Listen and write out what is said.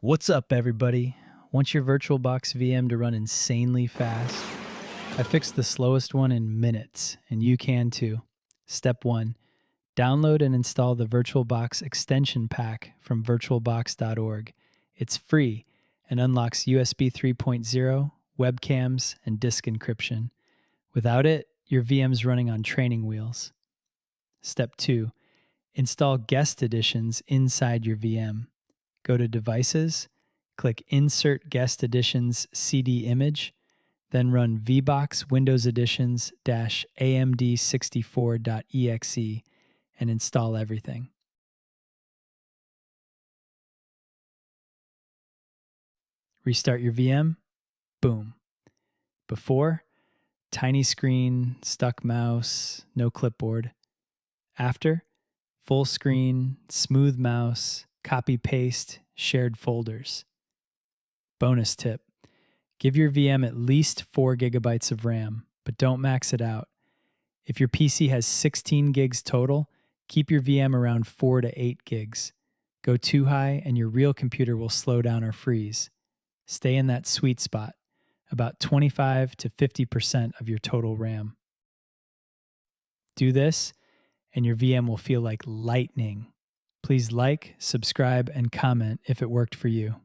What's up, everybody? Want your VirtualBox VM to run insanely fast? I fixed the slowest one in minutes, and you can too. Step 1. Download and install the VirtualBox extension pack from virtualbox.org. It's free and unlocks USB 3.0, webcams, and disk encryption. Without it, your VM's running on training wheels. Step 2. Install guest editions inside your VM. Go to Devices, click Insert Guest Editions CD Image, then run vbox Windows Editions -amd64.exe and install everything. Restart your VM, boom. Before, tiny screen, stuck mouse, no clipboard. After, full screen, smooth mouse, copy paste, shared folders. Bonus tip: give your VM at least 4 gigabytes of RAM, but don't max it out. If your PC has 16 gigs total, keep your VM around 4 to 8 gigs. Go too high and your real computer will slow down or freeze. Stay in that sweet spot, about 25 to 50% of your total RAM. Do this, and your VM will feel like lightning. Please like, subscribe, and comment if it worked for you.